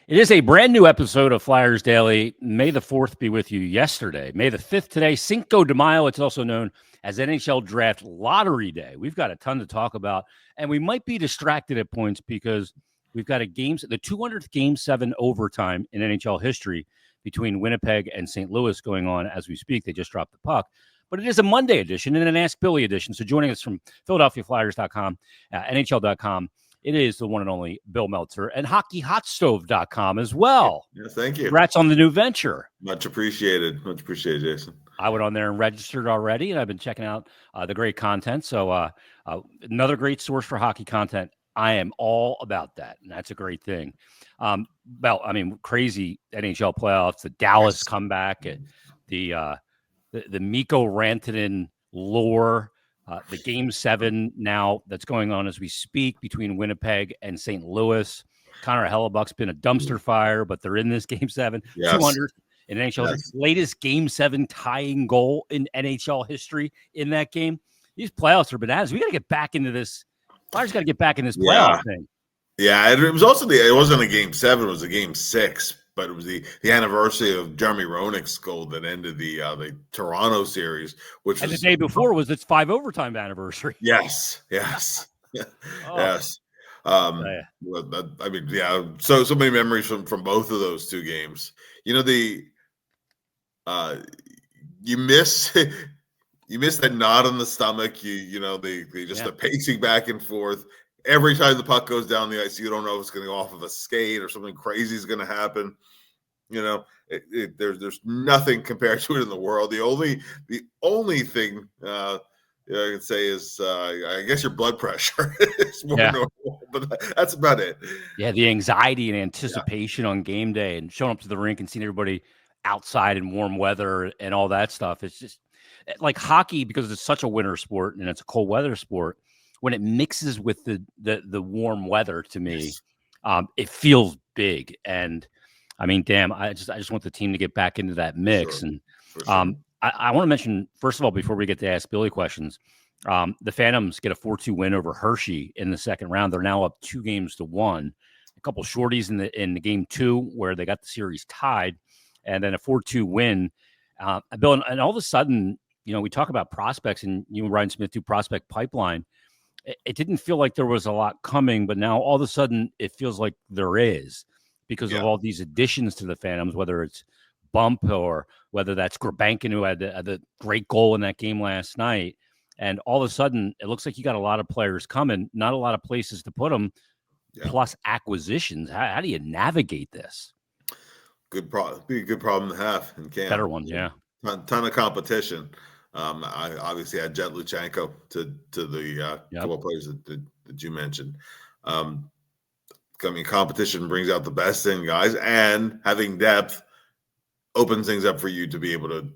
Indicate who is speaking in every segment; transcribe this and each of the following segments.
Speaker 1: It is a brand new episode of Flyers Daily. May the 4th be with you yesterday. May the 5th today, Cinco de Mayo. It's also known as NHL Draft Lottery Day. We've got a ton to talk about, and we might be distracted at points because we've got the 200th Game 7 overtime in NHL history between Winnipeg and St. Louis going on as we speak. They just dropped the puck. But it is a Monday edition and an AskBilly edition. So joining us from PhiladelphiaFlyers.com, NHL.com, it is the one and only Bill Meltzer and HockeyHotStove.com as well.
Speaker 2: Yeah, thank you.
Speaker 1: Congrats on the new venture.
Speaker 2: Much appreciated. Much appreciated, Jason.
Speaker 1: I went on there and registered already, and I've been checking out the great content. So another great source for hockey content. I am all about that, and that's a great thing. Crazy NHL playoffs, the Dallas comeback, the Mikko Rantanen lore. The Game 7 now that's going on as we speak between Winnipeg and St. Louis. Connor Hellebuck's been a dumpster fire, but they're in this Game 7. Yes. 200 in NHL. Yes. Latest Game 7 tying goal in NHL history in that game. These playoffs are bananas. We got to get back into this. Flyers got to get back in this playoff thing.
Speaker 2: Yeah, it was also it wasn't a Game 7. It was a Game 6. But it was the anniversary of Jeremy Roenick's goal that ended the Toronto series, which
Speaker 1: and
Speaker 2: was
Speaker 1: the day before was its 5 overtime anniversary.
Speaker 2: Yes. Yes. So many memories from both of those two games. You know, you miss that knot on the stomach. The pacing back and forth. Every time the puck goes down the ice, you don't know if it's going to go off of a skate or something crazy is going to happen. You know, there's nothing compared to it in the world. The only thing I can say is I guess your blood pressure is more normal, but that's about it.
Speaker 1: Yeah, the anxiety and anticipation on game day and showing up to the rink and seeing everybody outside in warm weather and all that stuff. It's just like hockey, because it's such a winter sport and it's a cold weather sport. When it mixes with the warm weather, to me, it feels big. And I mean, damn, I just want the team to get back into that mix. Sure. And I want to mention, first of all, before we get to Ask Billy questions, the Phantoms get a 4-2 win over Hershey in the second round. They're now up 2-1. A couple shorties in the game 2 where they got the series tied, and then a 4-2 win. Bill, and all of a sudden, we talk about prospects, and you and Ryan Smith do prospect pipeline. It didn't feel like there was a lot coming, but now all of a sudden it feels like there is because of all these additions to the Phantoms, whether it's Bump or whether that's Grabankin, who had the great goal in that game last night. And all of a sudden it looks like you got a lot of players coming, not a lot of places to put them, plus acquisitions. How do you navigate this?
Speaker 2: Be a good problem to have in camp.
Speaker 1: Better one, yeah.
Speaker 2: Ton of competition. I obviously had Jet Luchenko to the couple of players that you mentioned. Competition brings out the best in guys, and having depth opens things up for you to be able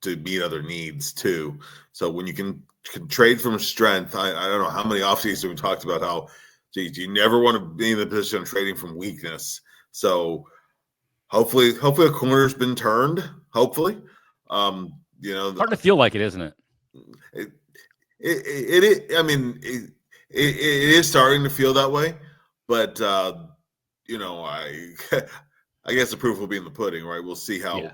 Speaker 2: to meet other needs too. So when you can trade from strength, I don't know how many offseasons we talked about how, you never want to be in the position of trading from weakness. So hopefully a corner's been turned. Hopefully.
Speaker 1: Hard to feel like it, isn't it?
Speaker 2: It is starting to feel that way, but I guess the proof will be in the pudding, right? We'll see how it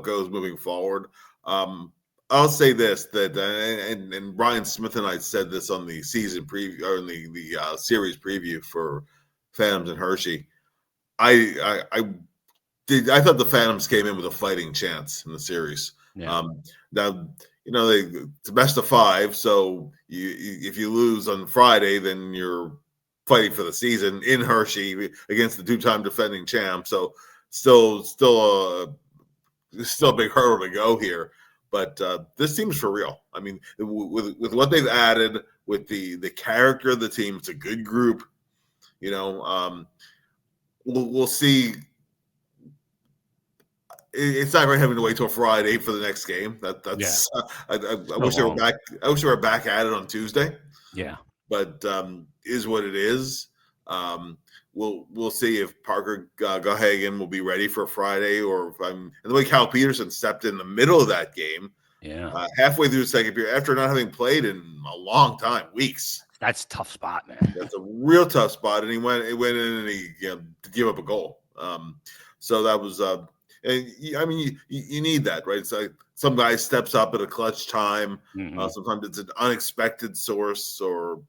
Speaker 2: goes moving forward. I'll say this, that and Brian Smith and I said this on the season preview or in the series preview for Phantoms and Hershey. I thought the Phantoms came in with a fighting chance in the series. Yeah. Now, it's best of 5. So if you lose on Friday, then you're fighting for the season in Hershey against the 2-time defending champ. So still a big hurdle to go here. But this team's for real. I mean, with what they've added, with the character of the team, it's a good group. We'll see. It's not really having to wait till Friday for the next game. That's I wish they were back. I wish they were back at it on Tuesday.
Speaker 1: Yeah,
Speaker 2: but is what it is. We'll see if Parker Gahagan will be ready for Friday, or and the way Cal Peterson stepped in the middle of that game.
Speaker 1: Yeah,
Speaker 2: halfway through the second period after not having played in a long time, weeks.
Speaker 1: That's a tough spot, man.
Speaker 2: That's a real tough spot, and he went in and he to give up a goal. So that was and I mean you need that, right? It's like some guy steps up at a clutch time. Sometimes it's an unexpected source, or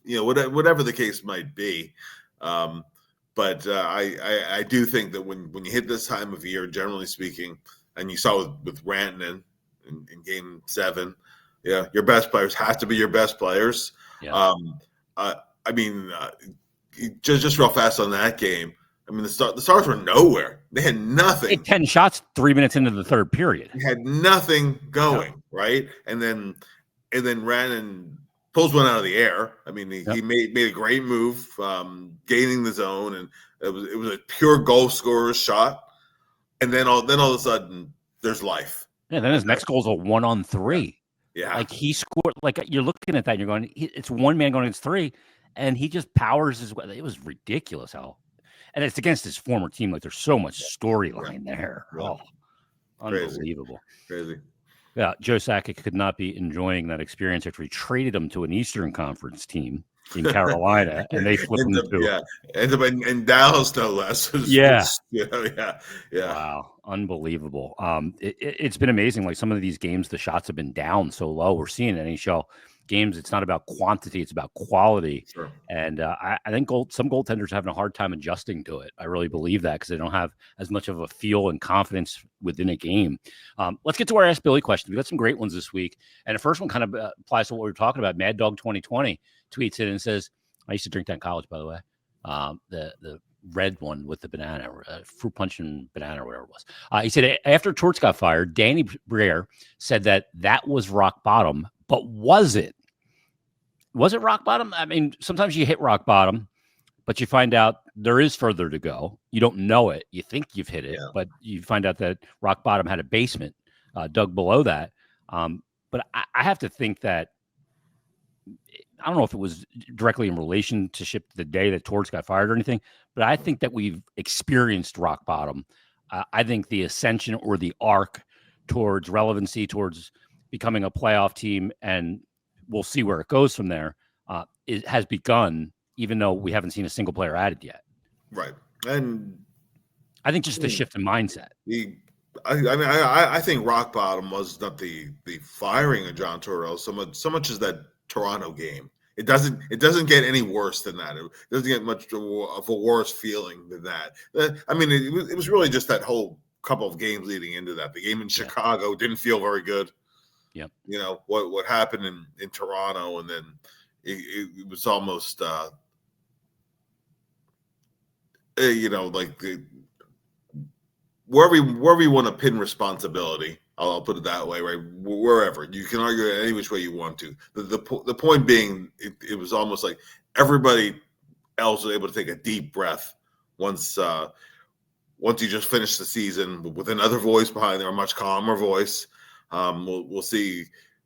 Speaker 2: whatever the case might be. But I do think that when you hit this time of year, generally speaking, and you saw with Rantanen in Game 7, your best players have to be your best players.
Speaker 1: Yeah.
Speaker 2: I mean, just real fast on that game. I mean, the Stars were nowhere. They had nothing.
Speaker 1: 10 shots 3 minutes into the third period.
Speaker 2: They had nothing going, right? And then Rantanen pulls one out of the air. I mean, he made a great move, gaining the zone, and it was a pure goal scorer's shot. And then all of a sudden, there's life.
Speaker 1: Yeah. Then his next goal is a 1-on-3.
Speaker 2: Yeah.
Speaker 1: Like he scored. Like you're looking at that, and you're going, it's one man going against three, and he just powers his way. It was ridiculous how, and it's against his former team. Like there's so much storyline there. Oh, unbelievable.
Speaker 2: Crazy.
Speaker 1: Yeah, Joe Sakic could not be enjoying that experience after he traded him to an Eastern Conference team in Carolina, and they flipped him to
Speaker 2: ends up in Dallas, no less.
Speaker 1: Yeah.
Speaker 2: Wow,
Speaker 1: unbelievable. It's been amazing. Like some of these games, the shots have been down so low. We're seeing NHL games. It's not about quantity; it's about quality.
Speaker 2: Sure.
Speaker 1: And I think some goaltenders are having a hard time adjusting to it. I really believe that because they don't have as much of a feel and confidence within a game. Let's get to our Ask Billy questions. We got some great ones this week, and the first one kind of applies to what we were talking about. Mad Dog 2020 tweets it and says, "I used to drink that in college, by the way. The red one with the banana, fruit punch and banana, or whatever it was." He said after Torts got fired, Danny Briere said that was rock bottom, but was it? Was it rock bottom? I mean, sometimes you hit rock bottom, but you find out there is further to go. You don't know it. You think you've hit it, but you find out that rock bottom had a basement dug below that. But I have to think that, I don't know if it was directly in relationship to the day that Torts got fired or anything, but I think that we've experienced rock bottom. I think the ascension or the arc towards relevancy, towards becoming a playoff team, and we'll see where it goes from there, it has begun, even though we haven't seen a single player added yet.
Speaker 2: Right. And
Speaker 1: I think just the shift in mindset.
Speaker 2: I think rock bottom was not the firing of John Tortorella so much as that Toronto game. It doesn't get any worse than that. It doesn't get much of a worse feeling than that. I mean, it was really just that whole couple of games leading into that. The game in Chicago didn't feel very good.
Speaker 1: Yep.
Speaker 2: You know what happened in Toronto, and then it was almost like wherever you want to pin responsibility. I'll put it that way, right? Wherever you can argue it any which way you want to. The point being, it was almost like everybody else was able to take a deep breath once you just finished the season with another voice behind there, a much calmer voice. We'll see,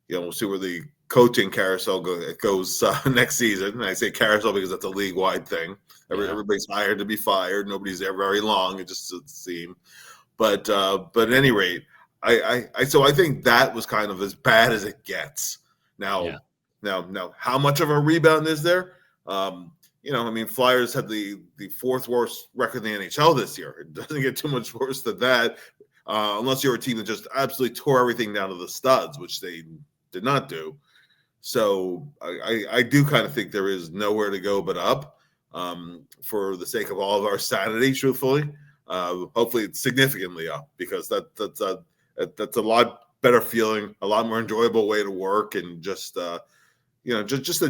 Speaker 2: we'll see where the coaching carousel goes next season. And I say carousel because that's a league-wide thing. Everybody's hired to be fired. Nobody's there very long. It just doesn't seem. But at any rate, so I think that was kind of as bad as it gets. Now, how much of a rebound is there? Flyers had the fourth worst record in the NHL this year. It doesn't get too much worse than that, unless you're a team that just absolutely tore everything down to the studs, which they did not do. So I do kind of think there is nowhere to go but up, for the sake of all of our sanity, truthfully. Hopefully it's significantly up, because that's a lot better feeling, a lot more enjoyable way to work, and just the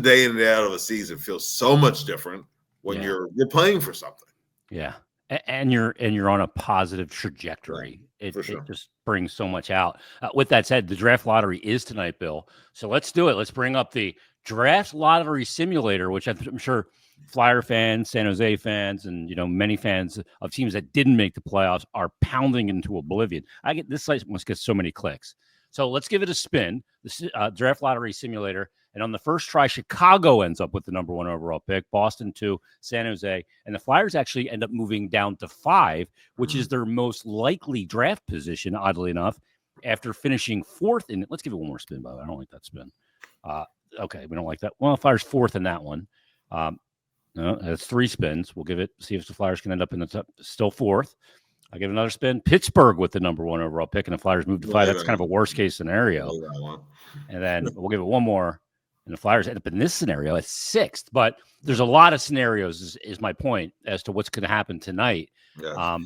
Speaker 2: day in and day out of a season feels so much different when you're playing for something.
Speaker 1: Yeah, and you're on a positive trajectory. It just brings so much out. With that said, the draft lottery is tonight, Bill. So let's do it. Let's bring up the draft lottery simulator, which I'm sure Flyer fans, San Jose fans, and many fans of teams that didn't make the playoffs are pounding into oblivion. This site must get so many clicks. So let's give it a spin. The draft lottery simulator, and on the first try, Chicago ends up with the number 1 overall pick. Boston 2, San Jose, and the Flyers actually end up moving down to 5, which is their most likely draft position. Oddly enough, after finishing 4th in, let's give it one more spin. By the way, I don't like that spin. okay, we don't like that. Well, Flyers fourth in that one. No, that's 3 spins. We'll see if the Flyers can end up in the top, still fourth. I'll give another spin. Pittsburgh with the number 1 overall pick, and the Flyers move to 5. That's kind of a worst case scenario. And then we'll give it one more, and the Flyers end up in this scenario at 6th. But there's a lot of scenarios, is my point, as to what's going to happen tonight.
Speaker 2: Yeah.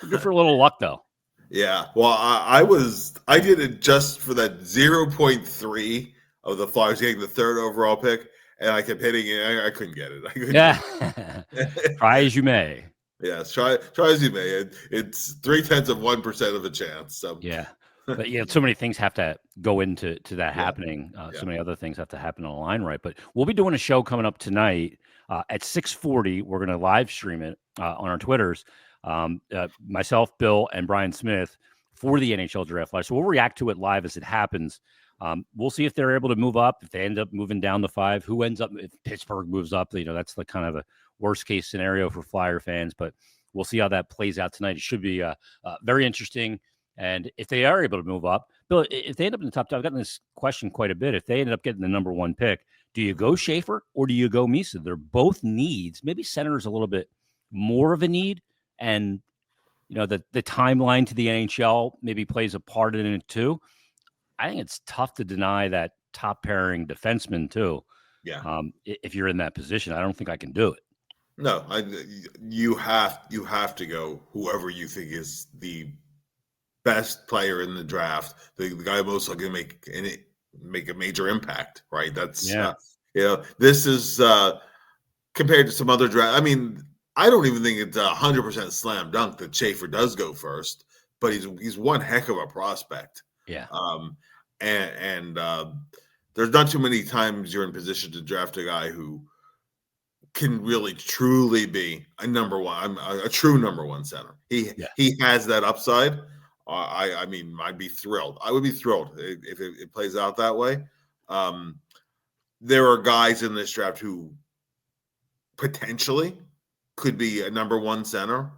Speaker 1: Good for a little luck, though.
Speaker 2: Yeah. Well, I did it just for that 0.3 of the Flyers getting the 3rd overall pick, and I kept hitting it. I couldn't get it.
Speaker 1: Try as you may.
Speaker 2: Yes, try as you may. It's 0.3% of a chance. So
Speaker 1: yeah, but so many things have to go into that happening. So many other things have to happen on the line, right? But we'll be doing a show coming up tonight at 6:40. We're going to live stream it on our Twitters. Myself, Bill, and Brian Smith for the NHL Draft Live. So we'll react to it live as it happens. We'll see if they're able to move up, if they end up moving down to 5, who ends up, if Pittsburgh moves up, that's the kind of a worst case scenario for Flyer fans, but we'll see how that plays out tonight. It should be very interesting. And if they are able to move up, Bill, if they end up in the top 10, I've gotten this question quite a bit. If they ended up getting the number 1 pick, do you go Schaefer or do you go Misa? They're both needs. Maybe center is a little bit more of a need. And, the timeline to the NHL maybe plays a part in it too. I think it's tough to deny that top pairing defenseman too.
Speaker 2: Yeah.
Speaker 1: If you're in that position, I don't think I can do it.
Speaker 2: No, you have to go whoever you think is the best player in the draft, the guy most likely to make a major impact, right? That's this is compared to some other draft. I mean, I don't even think it's 100% slam dunk that Schaefer does go first, but he's one heck of a prospect.
Speaker 1: Yeah.
Speaker 2: And there's not too many times you're in position to draft a guy who can really truly be a number 1, a true number 1 center. He has that upside. I mean, I'd be thrilled. I would be thrilled if it plays out that way. There are guys in this draft who potentially could be a number 1 center.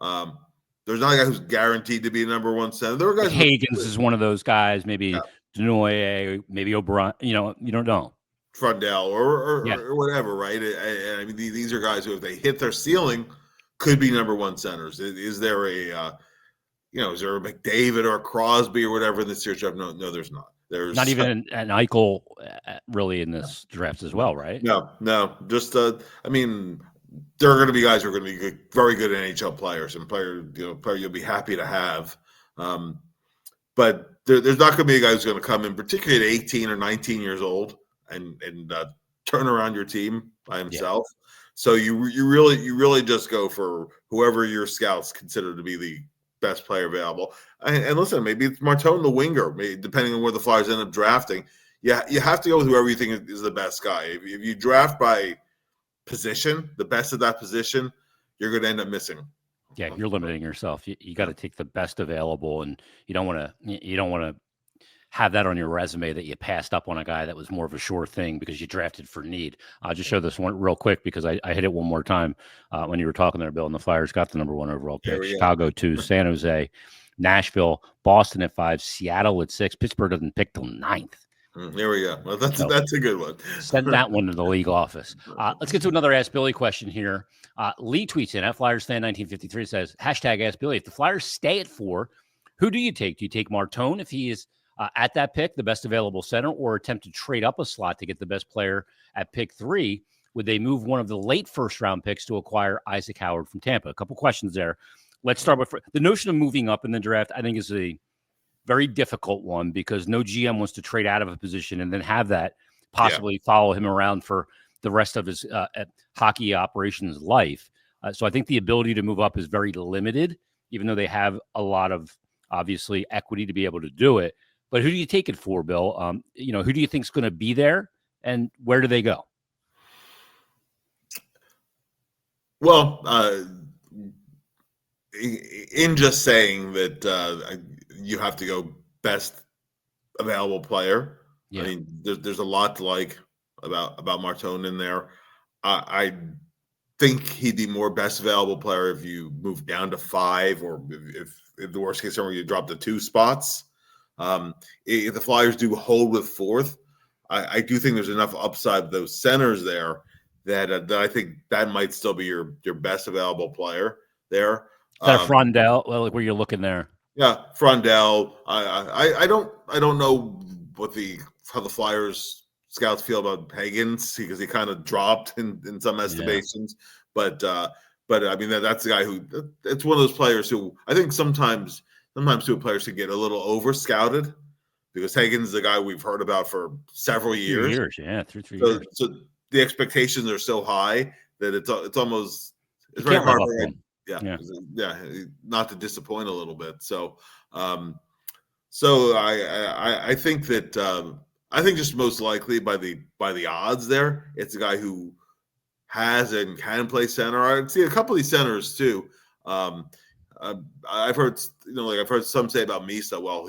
Speaker 2: There's not a guy who's guaranteed to be a number 1 center. There are guys.
Speaker 1: Hagens is one of those guys. Maybe Denoye, maybe O'Brien. You don't know.
Speaker 2: Frundell or whatever, right? I mean, these are guys who, if they hit their ceiling, could be number 1 centers. Is there is there a McDavid or a Crosby or whatever in this year's draft? No, there's not. There's
Speaker 1: not even an Eichel really in this draft as well, right?
Speaker 2: No. Just I mean, there are going to be guys who are going to be very good NHL players and player you'll be happy to have. But there's not going to be a guy who's going to come in, particularly at 18 or 19 years old, and turn around your team by himself. Yeah. So you really just go for whoever your scouts consider to be the best player available. And listen, maybe it's Martone the winger, depending on where the Flyers end up drafting. Yeah, you have to go with whoever you think is the best guy. If you draft by position, the best of that position, you're going to end up missing.
Speaker 1: Yeah, you're limiting yourself. You got to take the best available, and you don't want to have that on your resume that you passed up on a guy that was more of a sure thing because you drafted for need. I'll just show this one real quick because I hit it one more time when you were talking there, Bill, and the Flyers got the number 1 overall pick. Chicago 2, San Jose, Nashville, Boston at 5, Seattle at 6. Pittsburgh doesn't pick till 9th.
Speaker 2: There we go. Well, that's a good one.
Speaker 1: Send that one to the league office. Let's get to another Ask Billy question here. Lee tweets in at FlyersFan1953 says, hashtag Ask Billy. If the Flyers stay at 4, who do you take? Do you take Martone if he is at that pick, the best available center, or attempt to trade up a slot to get the best player at pick 3? Would they move one of the late first-round picks to acquire Isaac Howard from Tampa? A couple questions there. Let's start with the notion of moving up in the draft. I think is a very difficult one because no GM wants to trade out of a position and then have that possibly follow him around for the rest of his hockey operations life. So I think the ability to move up is very limited, even though they have a lot of, obviously, equity to be able to do it. But who do you take it for, Bill? Who do you think is going to be there, and where do they go?
Speaker 2: Well, in just saying that you have to go best available player. Yeah. I mean, there's a lot to like about Martone in there. I think he'd be more best available player if you move down to 5, or if the worst case scenario you drop to 2 spots. If the Flyers do hold with 4th, I do think there's enough upside with those centers there that I think that might still be your best available player there.
Speaker 1: Is that Frondell? Well, like where you're looking there.
Speaker 2: Yeah, Frondell. I don't know how the Flyers scouts feel about Higgins because he kind of dropped in some estimations, but I mean that's the guy who it's one of those players who I think sometimes two players can get a little over scouted because Higgins is the guy we've heard about for several years.
Speaker 1: 3 years.
Speaker 2: So the expectations are so high that it's almost
Speaker 1: very hard.
Speaker 2: Not to disappoint a little bit. So I think that I think just most likely by the odds there, it's a guy who has and can play center. I'd see a couple of these centers too. I've heard some say about Misa. Well,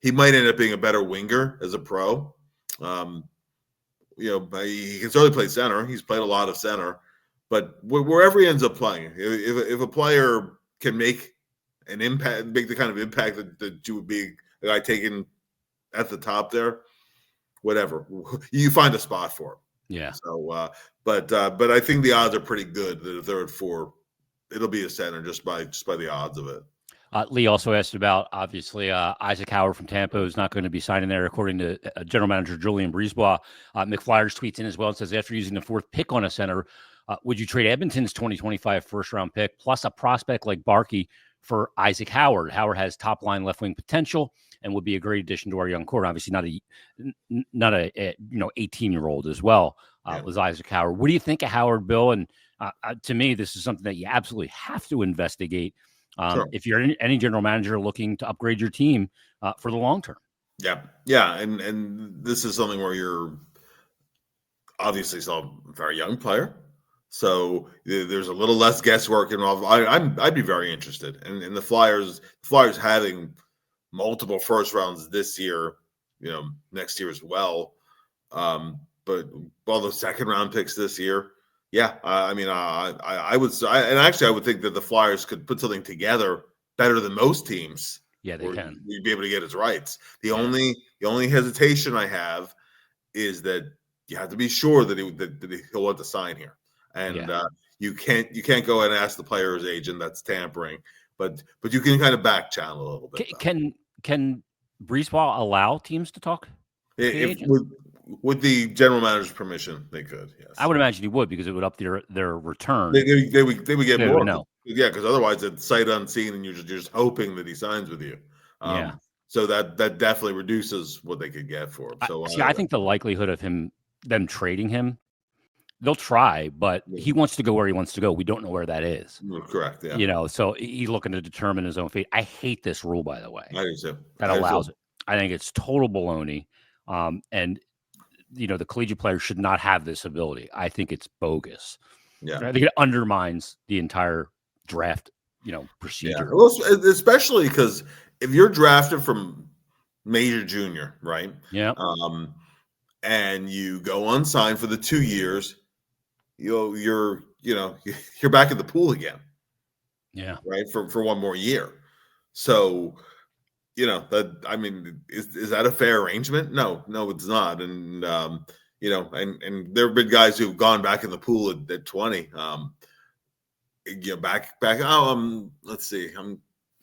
Speaker 2: he might end up being a better winger as a pro. He can certainly play center. He's played a lot of center. But wherever he ends up playing, if a player can make an impact, make the kind of impact that you would be a guy taken at the top there, whatever, you find a spot for him.
Speaker 1: Yeah.
Speaker 2: So, but I think the odds are pretty good that if they're at 4, it'll be a center just by the odds of it.
Speaker 1: Lee also asked about, obviously, Isaac Howard from Tampa is not going to be signing there, according to General Manager Julien Brisebois. McFlyers tweets in as well and says, after using the 4th pick on a center, would you trade Edmonton's 2025 first-round pick plus a prospect like Barkey for Isaac Howard? Howard has top-line left-wing potential and would be a great addition to our young core. Obviously, not a 18-year-old as well was Isaac Howard. What do you think of Howard, Bill? And to me, this is something that you absolutely have to investigate if you're any general manager looking to upgrade your team for the long term.
Speaker 2: Yeah, and this is something where you're obviously still a very young player. So there's a little less guesswork involved. I'd be very interested in the Flyers having multiple first rounds this year, next year as well. But all those second round picks this year, I would think that the Flyers could put something together better than most teams.
Speaker 1: Yeah, they can.
Speaker 2: You'd be able to get his rights. The only hesitation I have is that you have to be sure that he'll want to sign here. And you can't go and ask the player's agent. That's tampering. But you can kind of back channel a little bit.
Speaker 1: Can Brisebois allow teams to talk?
Speaker 2: With the general manager's permission, they could. Yes,
Speaker 1: I would imagine he would because it would up their return.
Speaker 2: They would get more. No. Yeah, because otherwise it's sight unseen, and you're just hoping that he signs with you. So that definitely reduces what they could get for him. So
Speaker 1: I think the likelihood of them trading him, they'll try, but he wants to go where he wants to go. We don't know where that is.
Speaker 2: Correct. Yeah.
Speaker 1: So he's looking to determine his own fate. I hate this rule, by the way.
Speaker 2: I do too.
Speaker 1: That allows it. I think it's total baloney. And the collegiate players should not have this ability. I think it's bogus.
Speaker 2: Yeah.
Speaker 1: I think it undermines the entire draft, procedure.
Speaker 2: Yeah. Well, especially because if you're drafted from major junior, right?
Speaker 1: Yeah.
Speaker 2: And you go unsigned for the 2 years, you're back in the pool again.
Speaker 1: Yeah.
Speaker 2: Right. For one more year. So, is that a fair arrangement? No, it's not. And, and there have been guys who've gone back in the pool at 20, back. Let's see.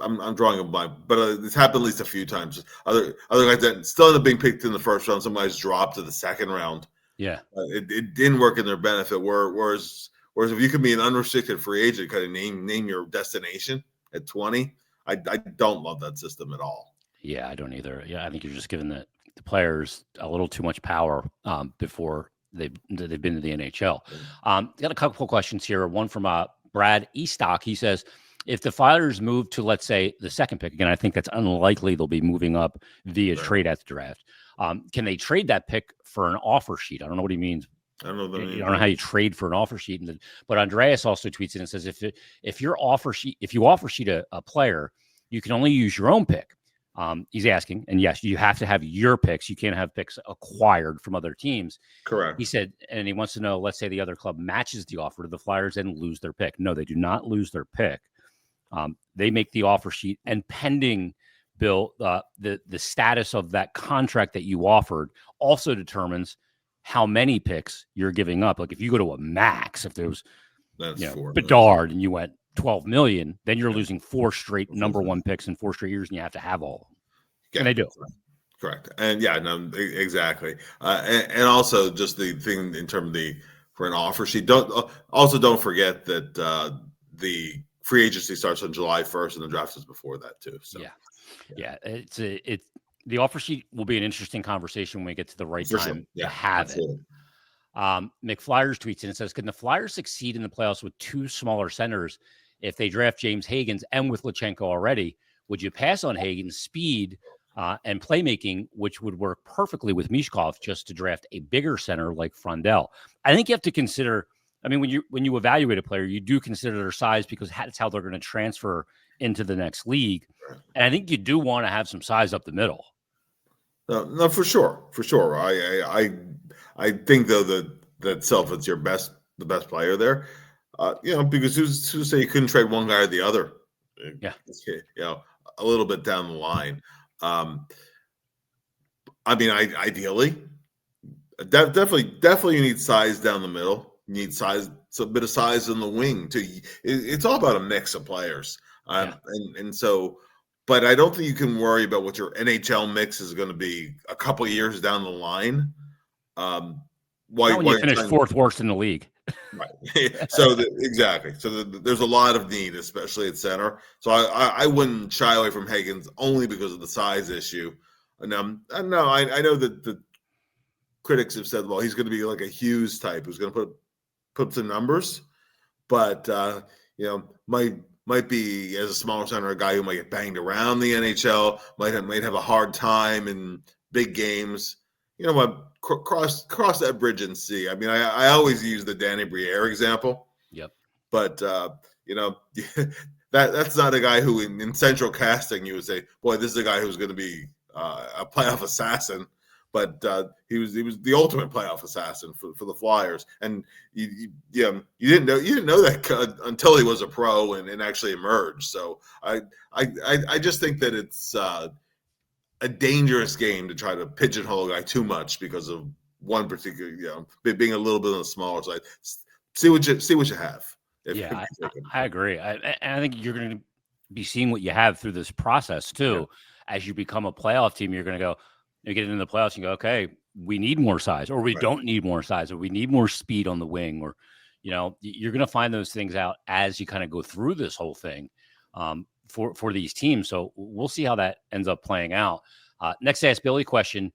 Speaker 2: I'm drawing a blank, but it's happened at least a few times. Other guys that still end up being picked in the first round, some guys dropped to the second round.
Speaker 1: Yeah.
Speaker 2: It didn't work in their benefit. Whereas if you can be an unrestricted free agent, kind of name your destination at 20, I don't love that system at all.
Speaker 1: Yeah, I don't either. Yeah, I think you're just giving the players a little too much power before they've been to the NHL. Got a couple questions here. One from Brad Eastock. He says, if the Flyers move to, let's say, the second pick, again, I think that's unlikely they'll be moving up via trade at the draft. Can they trade that pick for an offer sheet? I don't know what he means.
Speaker 2: I don't know
Speaker 1: how you trade for an offer sheet. But Andreas also tweets in and says, if you offer sheet a player, you can only use your own pick. He's asking, and yes, you have to have your picks. You can't have picks acquired from other teams.
Speaker 2: Correct.
Speaker 1: He said, and he wants to know, let's say the other club matches the offer to the Flyers and lose their pick. No, they do not lose their pick. They make the offer sheet, and pending Bill, the status of that contract that you offered also determines how many picks you're giving up. Like if you go to a max, if there was Bedard and you went 12 million, then you're losing 4 straight number 1 picks in 4 straight years, and you have to have all of them. Yeah, and they do.
Speaker 2: Correct. And exactly. And also just the thing in terms of for an offer sheet. Don't forget that the free agency starts on July 1st, and the draft is before that too. So
Speaker 1: yeah, it's the offer sheet will be an interesting conversation when we get to the right time to have it. McFlyers tweets and it says, "Can the Flyers succeed in the playoffs with 2 smaller centers if they draft James Hagens and with Lachenko already? Would you pass on Hagens' speed and playmaking, which would work perfectly with Mishkov, just to draft a bigger center like Frundell?" I think you have to consider. I mean, when you evaluate a player, you do consider their size because that's how they're going to transfer into the next league. And I think you do want to have some size up the middle.
Speaker 2: No, for sure. I think though that Selfie's the best player there. Because who's to say you couldn't trade one guy or the other?
Speaker 1: Yeah.
Speaker 2: A little bit down the line. Ideally, definitely you need size down the middle. You need size, a bit of size in the wing too. It's all about a mix of players. And so, but I don't think you can worry about what your NHL mix is going to be a couple of years down the line.
Speaker 1: Why you finish 4th worst in the league?
Speaker 2: Right. So exactly. So there's a lot of need, especially at center. So I wouldn't shy away from Hagens only because of the size issue. And I know that the critics have said, well, he's going to be like a Hughes type who's going to put some numbers, but might be as a smaller center a guy who might get banged around the NHL, might have a hard time in big games. Cross that bridge and see. I mean, I always use the Danny Briere example.
Speaker 1: Yep.
Speaker 2: But that's not a guy who in central casting you would say, boy, this is a guy who's going to be a playoff assassin. But he was the ultimate playoff assassin for the Flyers, and you didn't know that until he was a pro and actually emerged. So I just think that it's a dangerous game to try to pigeonhole a guy too much because of one particular, being a little bit on the smaller side. See what you have.
Speaker 1: I agree. I think you're going to be seeing what you have through this process too. Yeah. As you become a playoff team, you're going to go. You get into the playoffs and go, okay, we need more size, or we don't need more size, or we need more speed on the wing, or, you're going to find those things out as you kind of go through this whole thing for these teams. So we'll see how that ends up playing out. Next AskBilly question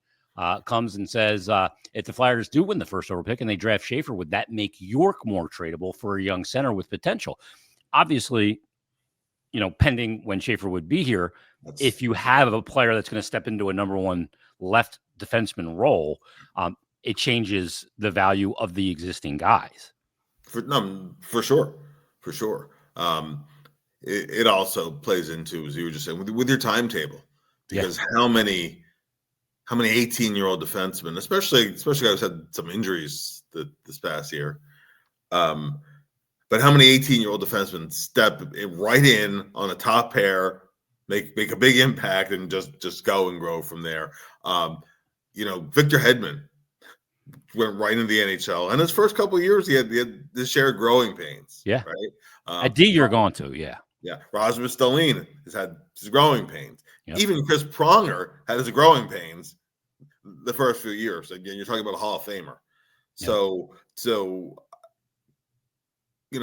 Speaker 1: comes and says, if the Flyers do win the first overall pick and they draft Schaefer, would that make York more tradable for a young center with potential? Obviously, pending when Schaefer would be here, if you have a player that's going to step into a number 1 left defenseman role, it changes the value of the existing guys.
Speaker 2: For sure. It also plays into, as you were just saying, with your timetable, because how many 18-year-old defensemen, especially guys had some injuries this past year, but how many 18-year-old defensemen step right in on a top pair, make a big impact, and just go and grow from there. Victor Hedman went right into the NHL, and his first couple of years he had this share of growing pains.
Speaker 1: Yeah,
Speaker 2: right.
Speaker 1: At D, you're going to
Speaker 2: Rasmus Dahlin has had his growing pains.
Speaker 1: Yep.
Speaker 2: Even Chris Pronger had his growing pains the first few years. Again, you're talking about a Hall of Famer. So it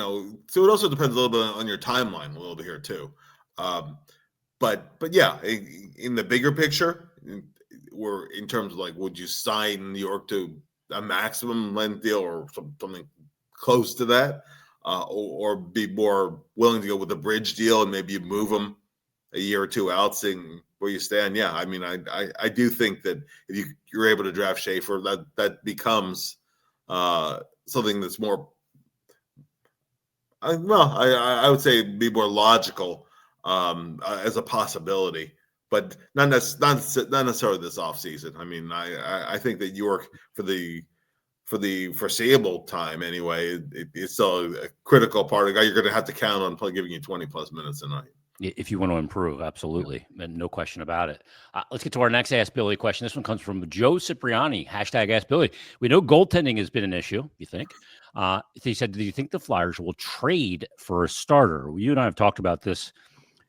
Speaker 2: also depends a little bit on your timeline a little bit here too. But yeah, in the bigger picture, or in terms of would you sign New York to a maximum length deal or something close to that, or be more willing to go with a bridge deal and maybe you move them a year or two out, seeing where you stand? Yeah, I mean, I do think that if you're able to draft Schaefer, that becomes something that's more. I would say be more logical as a possibility, but not necessarily this offseason. I mean, I think that York for the foreseeable time anyway, it's still a critical part of the guy you're going to have to count on giving you 20 plus minutes a night.
Speaker 1: If you want to improve, absolutely, and no question about it. Let's get to our next Ask Billy question. This one comes from Joe Cipriani, hashtag Ask Billy. We know goaltending has been an issue, you think? He said, do you think the Flyers will trade for a starter? Well, you and I have talked about this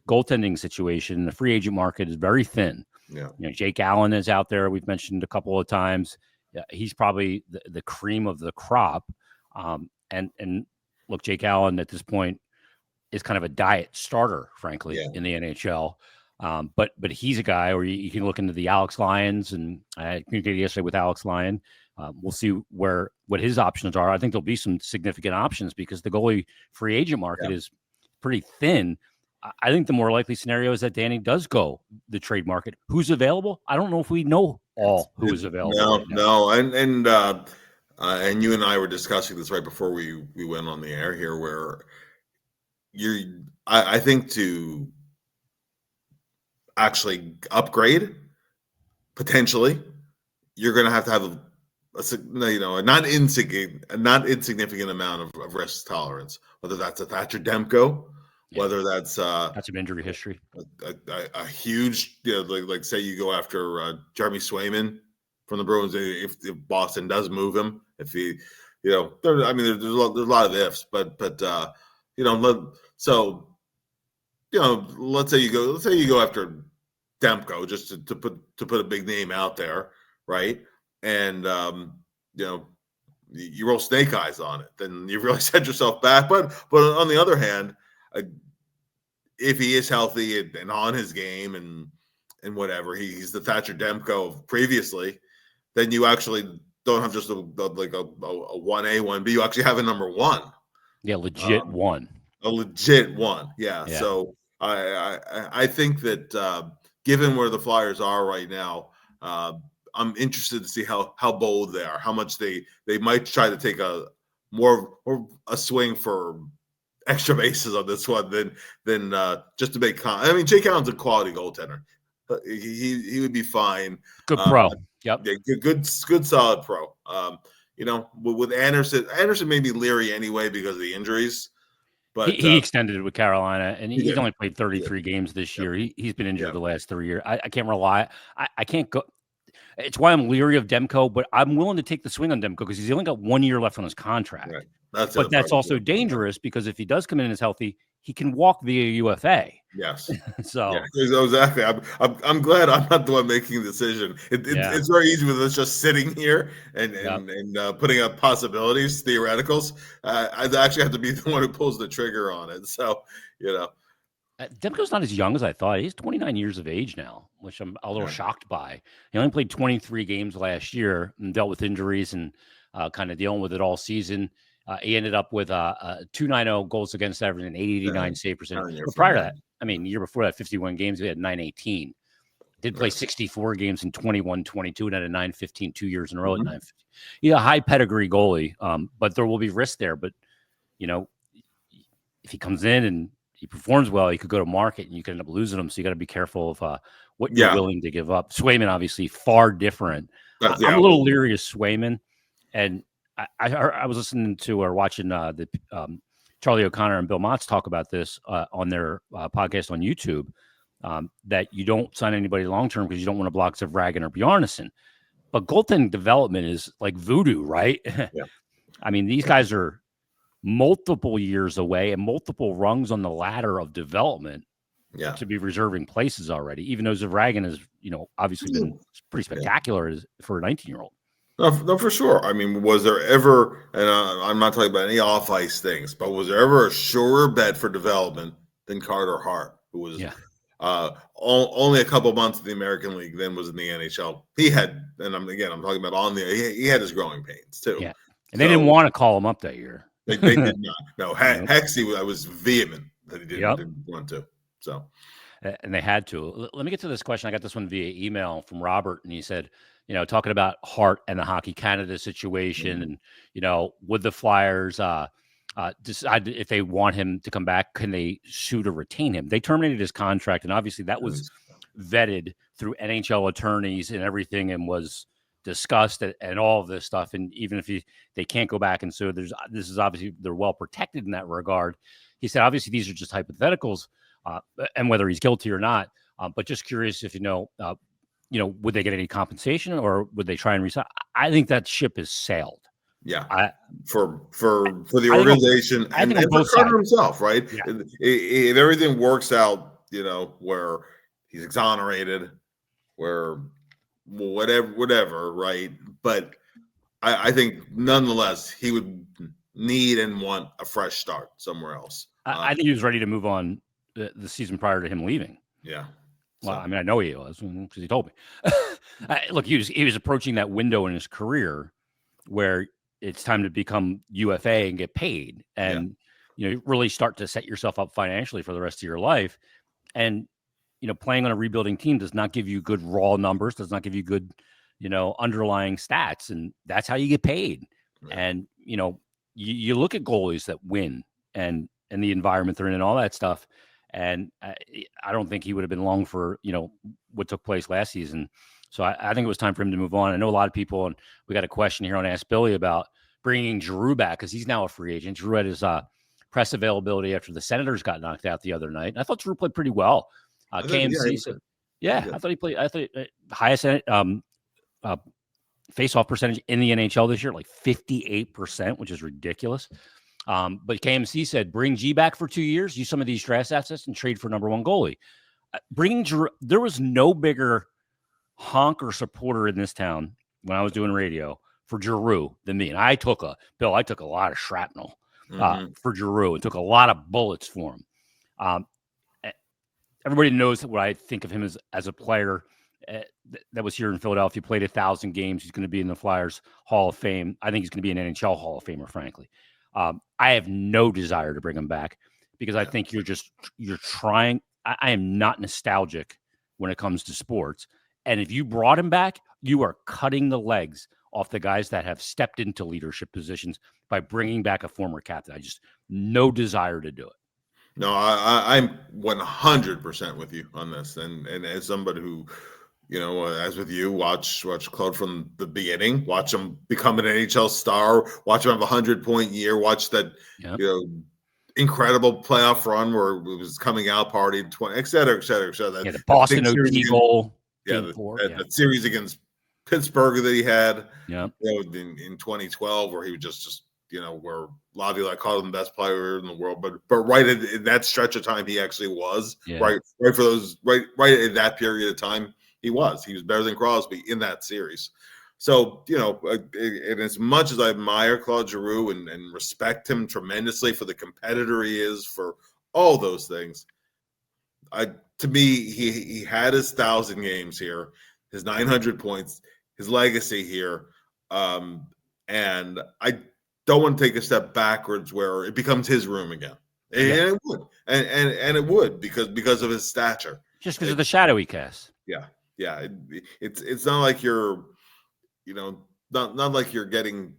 Speaker 1: goaltending situation. The free agent market is very thin.
Speaker 2: Yeah.
Speaker 1: Jake Allen is out there. We've mentioned a couple of times. He's probably the cream of the crop. And look, Jake Allen at this point is kind of a diet starter, frankly, in the NHL. But he's a guy where you can look into the Alex Lyons, and I communicated yesterday with Alex Lyon. We'll see what his options are. I think there'll be some significant options because the goalie free agent market is pretty thin. I think the more likely scenario is that Danny does go the trade market. Who's available? I don't know if we know all who is available.
Speaker 2: No, and you and I were discussing this right before we went on the air here, where I think to actually upgrade potentially, you're going to have a not insignificant amount of risk tolerance, whether that's a Thatcher Demko, whether that's
Speaker 1: some injury history,
Speaker 2: a huge, like say you go after Jeremy Swayman from the Bruins, if Boston does move him, if he, there's a lot of ifs, but so let's say you go after Demko just to put a big name out there, right? And you roll snake eyes on it, then you really set yourself back. But on the other hand, if he is healthy and on his game and whatever, he's the Thatcher Demko of previously, then you actually don't have just a 1A, 1B. You actually have a number one.
Speaker 1: Yeah, legit one.
Speaker 2: A legit one. Yeah. So I think that given where the Flyers are right now, I'm interested to see how bold they are, how much they might try to take a swing for extra bases on this one than just to make. Jake Allen's a quality goaltender. He would be fine.
Speaker 1: Good pro. Yep.
Speaker 2: Yeah, good solid pro. With Anderson may be leery anyway because of the injuries. But
Speaker 1: he extended it with Carolina, and he's only played 33 games this year. He's been injured the last 3 years. I can't rely. I can't go. It's why I'm leery of Demko, but I'm willing to take the swing on Demko because he's only got 1 year left on his contract.
Speaker 2: Right.
Speaker 1: That's also dangerous because if he does come in as healthy, he can walk via UFA.
Speaker 2: Yes.
Speaker 1: So
Speaker 2: exactly. I'm glad I'm not the one making the decision. It's very easy with us just sitting here and putting up possibilities, theoreticals. I actually have to be the one who pulls the trigger on it. So
Speaker 1: Demko's not as young as I thought. He's 29 years of age now, which I'm a little shocked by. He only played 23 games last year and dealt with injuries and kind of dealing with it all season. He ended up with 290 goals against average and 889 save percentage. But prior to that, the year before that, 51 games, he had 918. Did play 64 games in 21-22 and had a 915 2 years in a row at 915. He's a high pedigree goalie, but there will be risk there. But, if he comes in and he performs well, he could go to market and you could end up losing him. So you got to be careful of what you're willing to give up. Swayman, obviously, far different. I'm a little leery of Swayman. And I was listening to or watching the Charlie O'Connor and Bill Motz talk about this on their podcast on YouTube, that you don't sign anybody long-term because you don't want to block Zvragin or Bjarnason. But goaltending development is like voodoo, right? Yeah. These guys are multiple years away and multiple rungs on the ladder of development to be reserving places already, even though Zvragin has, obviously been pretty spectacular for a 19-year-old.
Speaker 2: No, for sure. Was there ever, and I'm not talking about any off-ice things, but was there ever a surer bet for development than Carter Hart, who was only a couple months in the American League, then was in the NHL? He had, and I'm talking about he had his growing pains too.
Speaker 1: Yeah, and they didn't want to call him up that year.
Speaker 2: They did not. No, Hexy, I was vehement that he didn't want to. So,
Speaker 1: and they had to. Let me get to this question. I got this one via email from Robert, and he said, talking about Hart and the Hockey Canada situation, and would the Flyers decide if they want him to come back, can they sue to retain him? They terminated his contract, and obviously that was vetted through NHL attorneys and everything, and was discussed and all of this stuff. And even if they can't go back and sue, this is obviously they're well protected in that regard. He said, obviously these are just hypotheticals, and whether he's guilty or not. But just curious if would they get any compensation or would they try and resign? I think that ship has sailed.
Speaker 2: Yeah, for the organization and for Carter himself, right?
Speaker 1: Yeah.
Speaker 2: If everything works out, where he's exonerated, where whatever, right? But I think nonetheless he would need and want a fresh start somewhere else.
Speaker 1: I think he was ready to move on the season prior to him leaving.
Speaker 2: Yeah.
Speaker 1: Well, I mean, I know he was because he told me. Look, he was approaching that window in his career where it's time to become UFA and get paid, and really start to set yourself up financially for the rest of your life. And playing on a rebuilding team does not give you good raw numbers, does not give you good, underlying stats, and that's how you get paid. Right. And you look at goalies that win and the environment they're in and all that stuff. And I don't think he would have been long for, what took place last season. So I think it was time for him to move on. I know a lot of people, and we got a question here on AskBilly about bringing Giroux back because he's now a free agent. Giroux had his press availability after the Senators got knocked out the other night. And I thought Giroux played pretty well. KMC said, I thought he played. I thought highest face-off percentage in the NHL this year, like 58%, which is ridiculous. But KMC said, bring G back for 2 years, use some of these draft assets, and trade for number one goalie. Bringing Giroux, there was no bigger honk or supporter in this town when I was doing radio for Giroux than me. And I took a lot of shrapnel for Giroux and took a lot of bullets for him. Everybody knows what I think of him as a player that was here in Philadelphia, played 1,000 games. He's going to be in the Flyers Hall of Fame. I think he's going to be an NHL Hall of Famer, frankly. I have no desire to bring him back because I think you're trying. I am not nostalgic when it comes to sports. And if you brought him back, you are cutting the legs off the guys that have stepped into leadership positions by bringing back a former captain. I just no desire to do it.
Speaker 2: No, I'm 100% with you on this. And as somebody who, as with you, watch Claude from the beginning, watch him become an NHL star, watch him have a 100-point year, watch that, incredible playoff run where it was coming out party, 20, et cetera, et cetera, et cetera.
Speaker 1: The Boston OT goal.
Speaker 2: That series against Pittsburgh that he had, in 2012, where he was just where Laviolette called him the best player in the world, but right in that stretch of time, he actually was right for those right in that period of time. He was better than Crosby in that series. So, and as much as I admire Claude Giroux and respect him tremendously for the competitor he is, for all those things, to me, he had his 1,000 games here, his 900 points, his legacy here. And I don't want to take a step backwards where it becomes his room again. And it would. And it would because of his stature.
Speaker 1: Just because of the shadow he casts.
Speaker 2: Yeah. Yeah. It's not like you're, not like you're getting,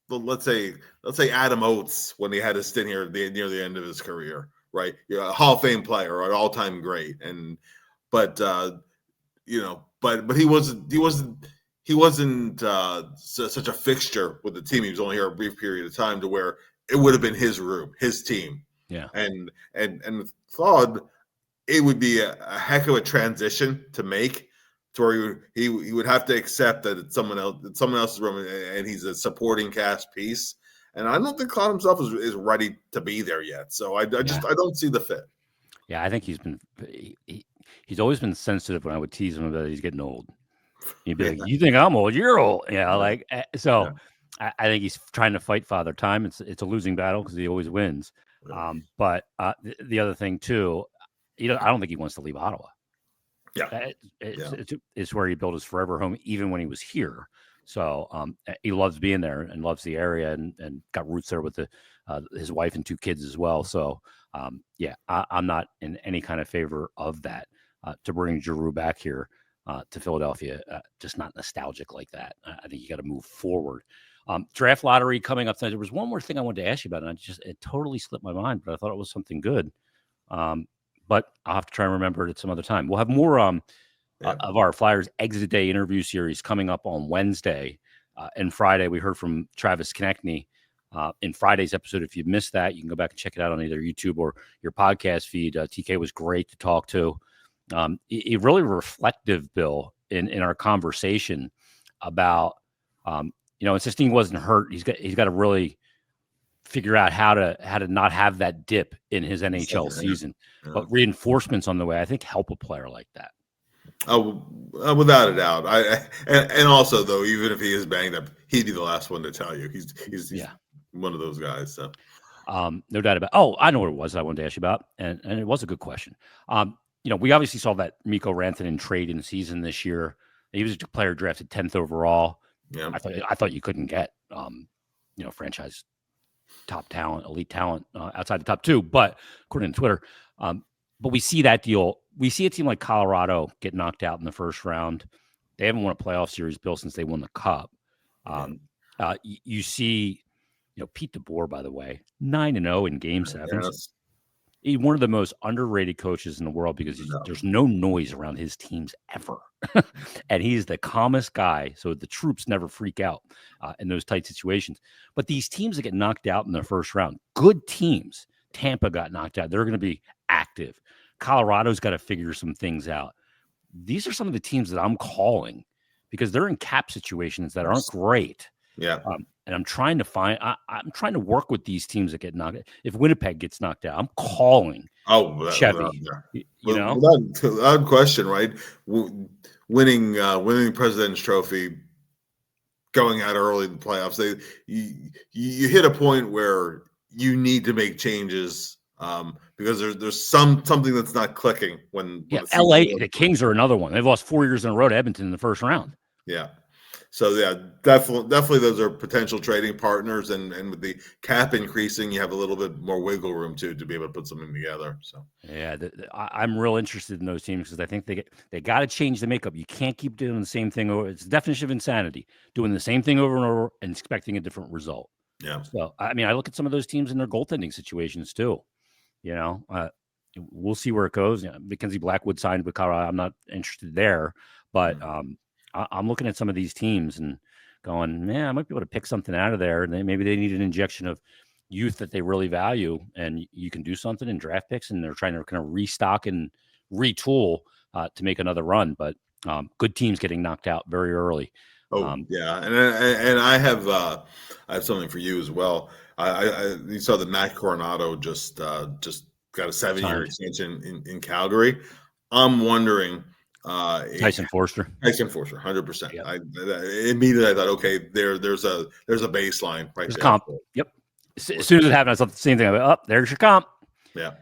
Speaker 2: let's say Adam Oates when he had his stint here near the end of his career, right? A Hall of Fame player, an all-time great. But he wasn't such a fixture with the team. He was only here a brief period of time to where it would have been his room, his team.
Speaker 1: Yeah.
Speaker 2: And with Claude, it would be a heck of a transition to make, to where he would have to accept that it's someone else's room, and he's a supporting cast piece. And I don't think Claude himself is ready to be there yet. So I don't see the fit.
Speaker 1: Yeah, I think he's always been sensitive when I would tease him about he's getting old. He'd be like, "You think I'm old? You're old." I think he's trying to fight Father Time. It's a losing battle because he always wins. But the other thing too, I don't think he wants to leave Ottawa.
Speaker 2: Yeah,
Speaker 1: it's where he built his forever home, even when he was here. So he loves being there and loves the area, and got roots there with his wife and 2 kids as well. So I'm not in any kind of favor of that. To bring Giroux back here to Philadelphia, just not nostalgic like that. I think you got to move forward. Draft lottery coming up tonight. There was one more thing I wanted to ask you about, and it totally slipped my mind, but I thought it was something good. But I'll have to try and remember it at some other time. We'll have more of our Flyers Exit Day interview series coming up on Wednesday and Friday. We heard from Travis Konechny in Friday's episode. If you missed that, you can go back and check it out on either YouTube or your podcast feed. TK was great to talk to. It really reflective, Bill, in our conversation about, since he wasn't hurt, he's got to really figure out how to not have that dip in his NHL season. Yeah. But reinforcements on the way, I think, help a player like that.
Speaker 2: Oh, without a doubt. And also though, even if he is banged up, he'd be the last one to tell you. He's one of those guys. So,
Speaker 1: no doubt about. Oh, I know what it was I wanted to ask you about, and it was a good question. We obviously saw that Mikko Rantanen trade in the season this year. He was a player drafted 10th overall. Yeah, I thought you couldn't get franchise top talent, elite talent outside the top two, but according to Twitter, but we see that deal. We see a team like Colorado get knocked out in the first round. They haven't won a playoff series, Bill, since they won the Cup. You see, Pete DeBoer, by the way, 9-0 in Game 7. Yes. He's one of the most underrated coaches in the world because there's no noise around his teams ever. And he's the calmest guy. So the troops never freak out in those tight situations. But these teams that get knocked out in the first round, good teams. Tampa got knocked out. They're going to be active. Colorado's got to figure some things out. These are some of the teams that I'm calling because they're in cap situations that aren't great.
Speaker 2: Yeah.
Speaker 1: And I'm trying to I'm trying to work with these teams that get knocked out. If Winnipeg gets knocked out, I'm calling Chevy.
Speaker 2: Without question, right? Winning the President's Trophy, going out early in the playoffs, you hit a point where you need to make changes because there's something that's not clicking when
Speaker 1: LA, the Kings are another one. They've lost 4 years in a row to Edmonton in the first round.
Speaker 2: Yeah. So definitely those are potential trading partners, and with the cap increasing, you have a little bit more wiggle room to be able to put something together. So
Speaker 1: I'm real interested in those teams because I think they got to change the makeup. You can't keep doing the same thing over. It's the definition of insanity, doing the same thing over and over and expecting a different result.
Speaker 2: Yeah.
Speaker 1: So I look at some of those teams in their goaltending situations too. We'll see where it goes. Mackenzie Blackwood signed with Colorado. I'm not interested there, but I'm looking at some of these teams and going, I might be able to pick something out of there. And maybe they need an injection of youth that they really value, and you can do something in draft picks, and they're trying to kind of restock and retool to make another run. But good teams getting knocked out very early.
Speaker 2: And I have something for you as well. You saw that Matt Coronado just got a 7-year extension in Calgary. I'm wondering.
Speaker 1: Tyson Forster,
Speaker 2: 100%. Yep. I thought, okay, there's a baseline right there.
Speaker 1: Comp. Yep. As soon as it happened, I thought the same thing. I went, there's your comp.
Speaker 2: Yeah.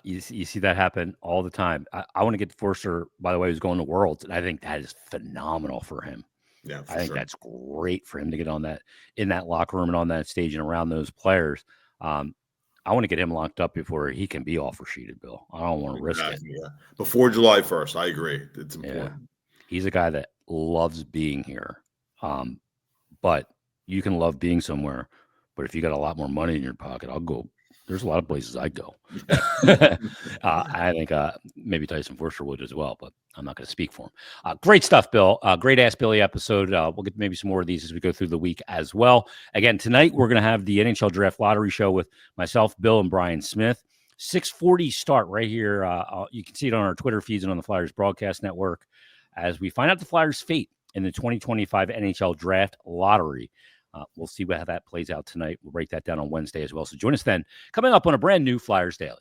Speaker 1: You see that happen all the time. I want to get Forster, by the way, who's going to Worlds, and I think that is phenomenal for him.
Speaker 2: Yeah,
Speaker 1: I think that's great for him to get on that in that locker room and on that stage and around those players. I want to get him locked up before he can be offer sheeted, Bill. I don't want to risk it.
Speaker 2: Yeah. Before July 1st, I agree. It's important.
Speaker 1: Yeah. He's a guy that loves being here. But you can love being somewhere. But if you got a lot more money in your pocket, I'll go. There's a lot of places I go. I think maybe Tyson Forster would as well, but I'm not going to speak for him. Great stuff, Bill. Great Ask Billy episode. We'll get maybe some more of these as we go through the week as well. Again, tonight we're going to have the NHL Draft Lottery Show with myself, Bill, and Brian Smith. 6:40 start right here. You can see it on our Twitter feeds and on the Flyers Broadcast Network as we find out the Flyers' fate in the 2025 NHL Draft Lottery. We'll see how that plays out tonight. We'll break that down on Wednesday as well. So join us then. Coming up on a brand new Flyers Daily.